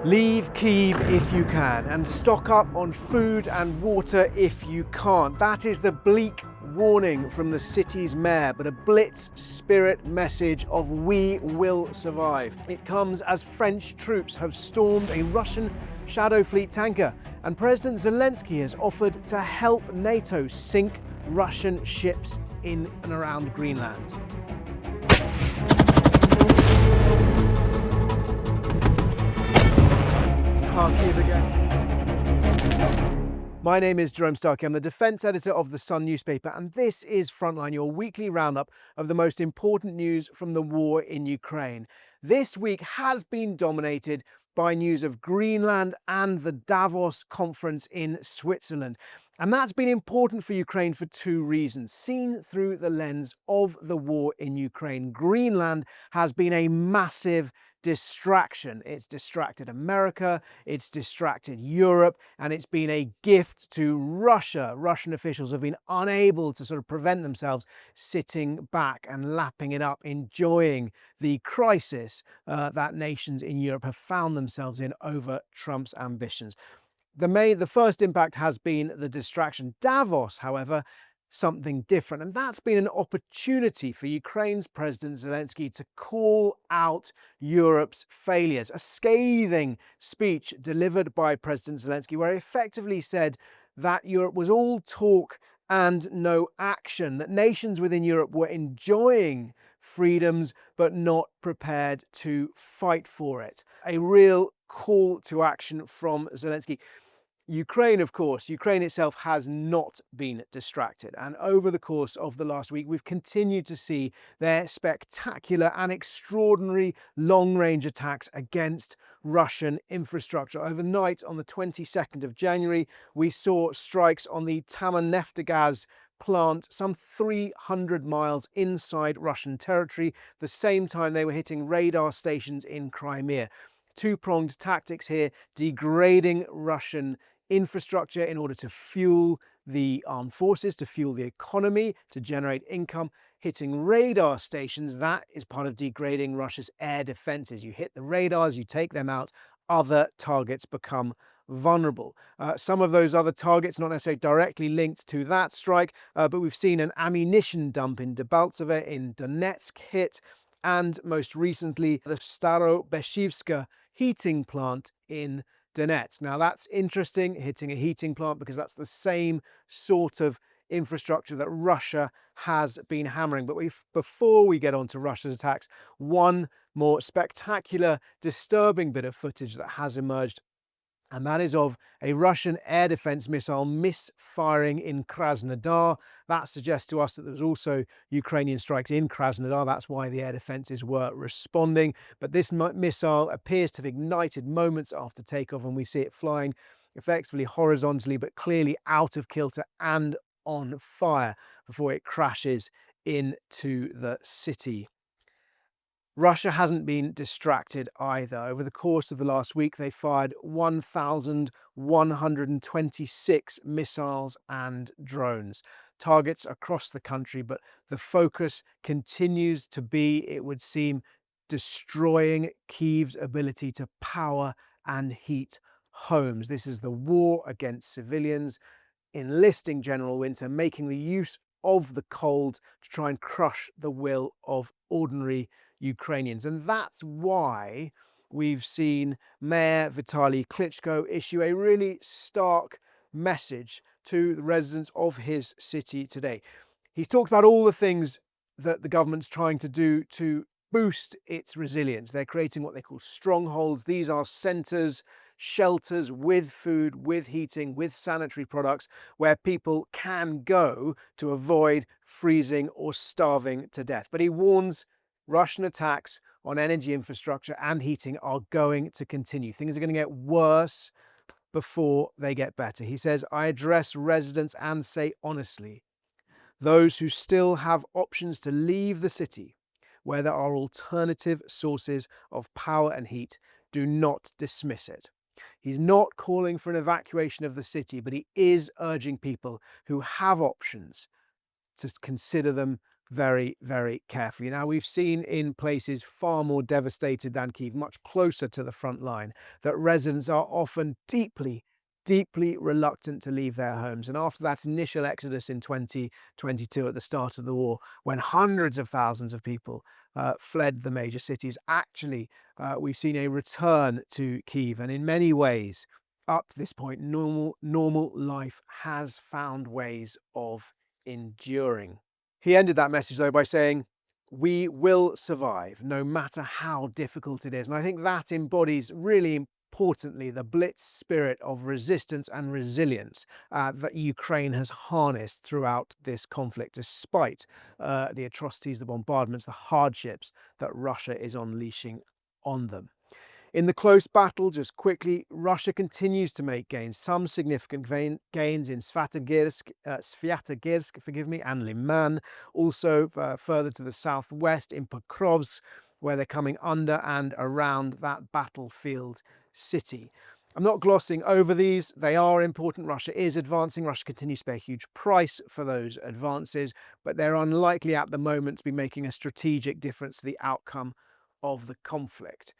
Leave Kyiv if you can, and stock up on food and water if you can't. That is the bleak warning from the city's mayor, but a blitz spirit message of we will survive. It comes as French troops have stormed a Russian Shadow Fleet tanker, and President Zelenskyy has offered to help NATO sink Russian ships in and around Greenland. Kyiv again. My name is Jerome Starkey. I'm the defence editor of The Sun newspaper, and this is Frontline, your weekly roundup of the most important news from the war in Ukraine. This week has been dominated by news of Greenland and the Davos conference in Switzerland. And that's been important for Ukraine for two reasons. Seen through the lens of the war in Ukraine, Greenland has been a massive distraction. It's distracted America, it's distracted Europe, and it's been a gift to Russia. Russian officials have been unable to sort of prevent themselves sitting back and lapping it up, enjoying the crisis that nations in Europe have found themselves in over Trump's ambitions. The first impact has been the distraction. Davos, however, something different. And that's been an opportunity for Ukraine's President Zelenskyy to call out Europe's failures. A scathing speech delivered by President Zelenskyy where he effectively said that Europe was all talk and no action, that nations within Europe were enjoying freedoms but not prepared to fight for it. A real call to action from Zelenskyy. Ukraine, of course, Ukraine itself has not been distracted. And over the course of the last week, we've continued to see their spectacular and extraordinary long-range attacks against Russian infrastructure. Overnight, on the 22nd of January, we saw strikes on the Tamanneftagaz plant some 300 miles inside Russian territory, the same time they were hitting radar stations in Crimea. Two-pronged tactics here, degrading Russian infrastructure in order to fuel the armed forces, to fuel the economy, to generate income. Hitting radar stations, that is part of degrading Russia's air defenses. You hit the radars, you take them out, other targets become vulnerable. Some of those other targets not necessarily directly linked to that strike, but we've seen an ammunition dump in Debaltseve in Donetsk hit, and most recently the Starobeshivska heating plant in Donetsk. Now that's interesting, hitting a heating plant, because that's the same sort of infrastructure that Russia has been hammering. But before we get on to Russia's attacks, one more spectacular, disturbing bit of footage that has emerged, and that is of a Russian air defense missile misfiring in Krasnodar. That suggests to us that there was also Ukrainian strikes in Krasnodar. That's why the air defenses were responding. But this missile appears to have ignited moments after takeoff, and we see it flying effectively horizontally, but clearly out of kilter and on fire before it crashes into the city. Russia hasn't been distracted either. Over the course of the last week, they fired 1,126 missiles and drones. Targets across the country, but the focus continues to be, it would seem, destroying Kyiv's ability to power and heat homes. This is the war against civilians, enlisting General Winter, making the use of the cold to try and crush the will of ordinary Ukrainians. And that's why we've seen Mayor Vitaly Klitschko issue a really stark message to the residents of his city today. He's talked about all the things that the government's trying to do to boost its resilience. They're creating what they call strongholds. These are centres, shelters with food, with heating, with sanitary products, where people can go to avoid freezing or starving to death. But he warns Russian attacks on energy infrastructure and heating are going to continue. Things are going to get worse before they get better. He says, I address residents and say honestly, those who still have options to leave the city, where there are alternative sources of power and heat, do not dismiss it. He's not calling for an evacuation of the city, but he is urging people who have options to consider them very, very carefully. Now, we've seen in places far more devastated than Kyiv, much closer to the front line, that residents are often deeply, deeply reluctant to leave their homes. And after that initial exodus in 2022 at the start of the war, when hundreds of thousands of people fled the major cities, actually, we've seen a return to Kyiv. And in many ways, up to this point, normal life has found ways of enduring. He ended that message, though, by saying, "We will survive, no matter how difficult it is." And I think that embodies, really importantly, the Blitz spirit of resistance and resilience that Ukraine has harnessed throughout this conflict, despite the atrocities, the bombardments, the hardships that Russia is unleashing on them. In the close battle, just quickly, Russia continues to make gains, some significant gains in Svyatogirsk, and Liman. Also, further to the southwest in Pokrovsk, where they're coming under and around that battlefield city. I'm not glossing over these. They are important. Russia is advancing. Russia continues to pay a huge price for those advances, but they're unlikely at the moment to be making a strategic difference to the outcome of the conflict.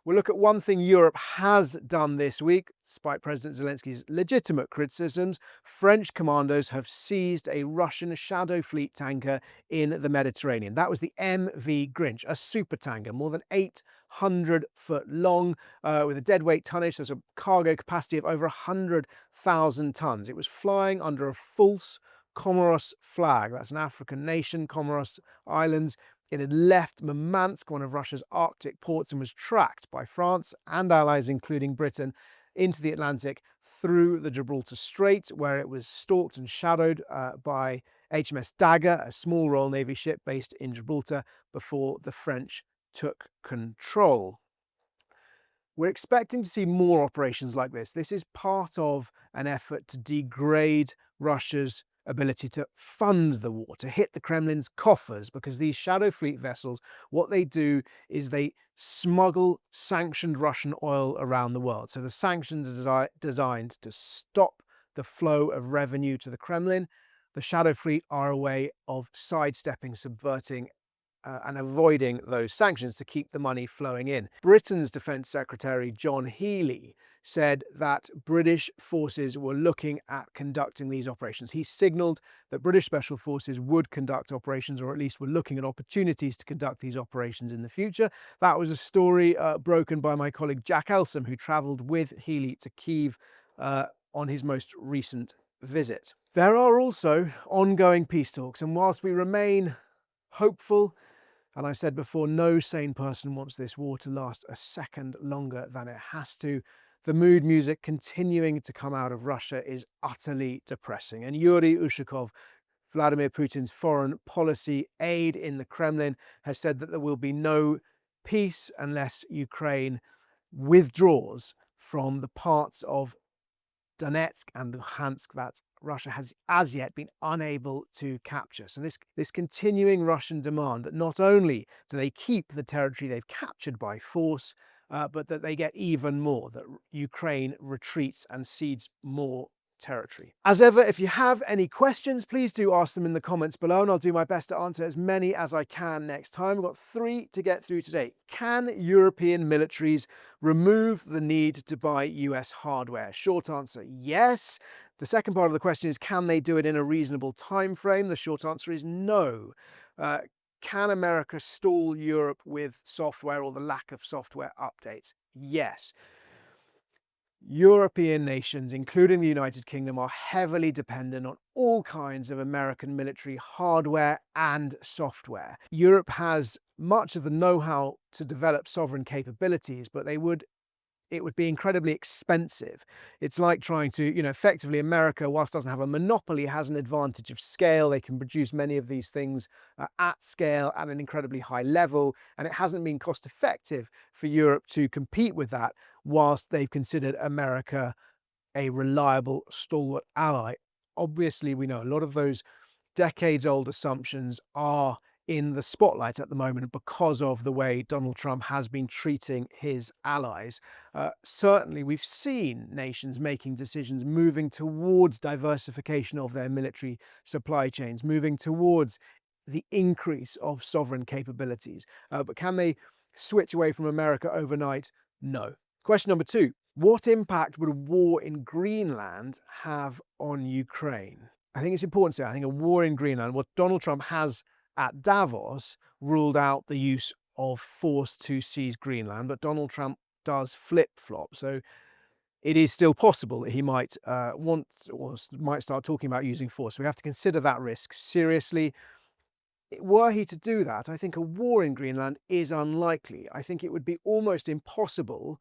We'll look at one thing Europe has done this week. Despite President Zelensky's legitimate criticisms, French commandos have seized a Russian shadow fleet tanker in the Mediterranean. That was the MV Grinch, a super tanker, more than 800 foot long, with a deadweight tonnage, so a cargo capacity of over 100,000 tons. It was flying under a false Comoros flag. That's an African nation, Comoros Islands. It had left Murmansk, one of Russia's Arctic ports, and was tracked by France and allies, including Britain, into the Atlantic through the Gibraltar Strait, where it was stalked and shadowed by HMS Dagger, a small Royal Navy ship based in Gibraltar, before the French took control. We're expecting to see more operations like this. This is part of an effort to degrade Russia's ability to fund the war, to hit the Kremlin's coffers, because these shadow fleet vessels, what they do is they smuggle sanctioned Russian oil around the world. So the sanctions are designed to stop the flow of revenue to the Kremlin. The shadow fleet are a way of sidestepping, subverting, and avoiding those sanctions to keep the money flowing in. Britain's Defence Secretary John Healey said that British forces were looking at conducting these operations. He signalled that British Special Forces would conduct operations, or at least were looking at opportunities to conduct these operations in the future. That was a story broken by my colleague Jack Elsom, who travelled with Healey to Kyiv on his most recent visit. There are also ongoing peace talks, and whilst we remain hopeful, and I said before, no sane person wants this war to last a second longer than it has to, the mood music continuing to come out of Russia is utterly depressing. And Yuri Ushakov, Vladimir Putin's foreign policy aide in the Kremlin, has said that there will be no peace unless Ukraine withdraws from the parts of Donetsk and Luhansk that Russia has as yet been unable to capture. So this continuing Russian demand that not only do they keep the territory they've captured by force, but that they get even more, that Ukraine retreats and cedes more territory. As ever, if you have any questions, please do ask them in the comments below, and I'll do my best to answer as many as I can next time. We've got 3 to get through today. Can European militaries remove the need to buy US hardware? Short answer, yes. The second part of the question is, can they do it in a reasonable time frame? The short answer is no. Can America stall Europe with software or the lack of software updates? Yes. European nations, including the United Kingdom, are heavily dependent on all kinds of American military hardware and software. Europe has much of the know-how to develop sovereign capabilities, but it would be incredibly expensive. It's like trying to, effectively America, whilst doesn't have a monopoly, has an advantage of scale. They can produce many of these things at scale at an incredibly high level, and it hasn't been cost effective for Europe to compete with that whilst they've considered America a reliable, stalwart ally. Obviously, we know a lot of those decades-old assumptions are in the spotlight at the moment because of the way Donald Trump has been treating his allies. Certainly, we've seen nations making decisions, moving towards diversification of their military supply chains, moving towards the increase of sovereign capabilities. But can they switch away from America overnight? No. Question number 2. What impact would a war in Greenland have on Ukraine? I think it's important to say, I think a war in Greenland, what Donald Trump has at Davos ruled out the use of force to seize Greenland, but Donald Trump does flip-flop. So it is still possible that he might want or might start talking about using force. So we have to consider that risk seriously. Were he to do that, I think a war in Greenland is unlikely. I think it would be almost impossible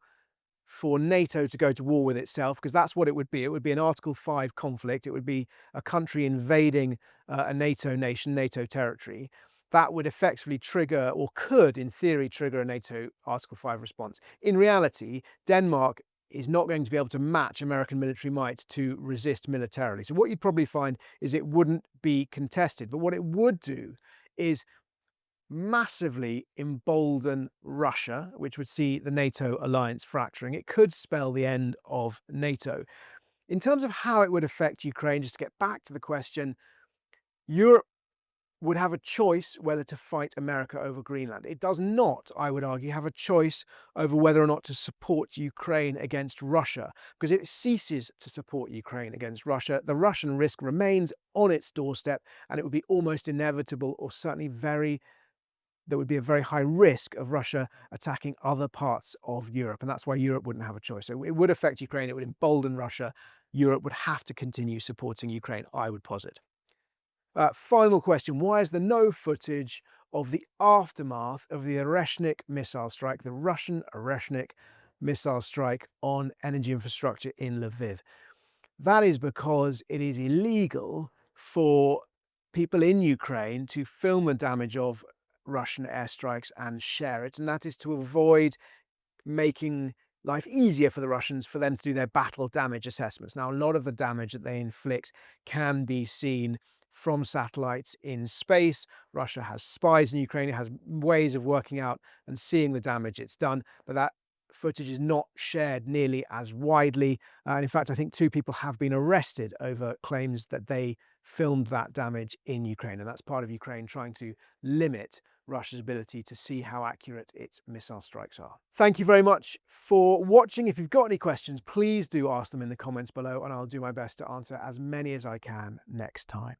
for NATO to go to war with itself, because that's what it would be. It would be an Article 5 conflict. It would be a country invading a NATO nation, NATO territory. That would effectively trigger, or could, in theory, trigger a NATO Article 5 response. In reality, Denmark is not going to be able to match American military might to resist militarily. So what you'd probably find is it wouldn't be contested. But what it would do is massively embolden Russia, which would see the NATO alliance fracturing. It could spell the end of NATO. In terms of how it would affect Ukraine, just to get back to the question, Europe would have a choice whether to fight America over Greenland. It does not, I would argue, have a choice over whether or not to support Ukraine against Russia, because if it ceases to support Ukraine against Russia, the Russian risk remains on its doorstep, and it would be almost inevitable, or certainly there would be a very high risk of Russia attacking other parts of Europe, and that's why Europe wouldn't have a choice. So it would affect Ukraine, it would embolden Russia. Europe would have to continue supporting Ukraine, I would posit. Final question, why is there no footage of the aftermath of the Oreshnik missile strike, the Russian Oreshnik missile strike on energy infrastructure in Lviv? That is because it is illegal for people in Ukraine to film the damage of Russian airstrikes and share it, and that is to avoid making life easier for the Russians, for them to do their battle damage assessments. Now, a lot of the damage that they inflict can be seen from satellites in space. Russia has spies in Ukraine. It has ways of working out and seeing the damage it's done, but that footage is not shared nearly as widely. And in fact, I think 2 people have been arrested over claims that they filmed that damage in Ukraine. And that's part of Ukraine trying to limit Russia's ability to see how accurate its missile strikes are. Thank you very much for watching. If you've got any questions, please do ask them in the comments below, and I'll do my best to answer as many as I can next time.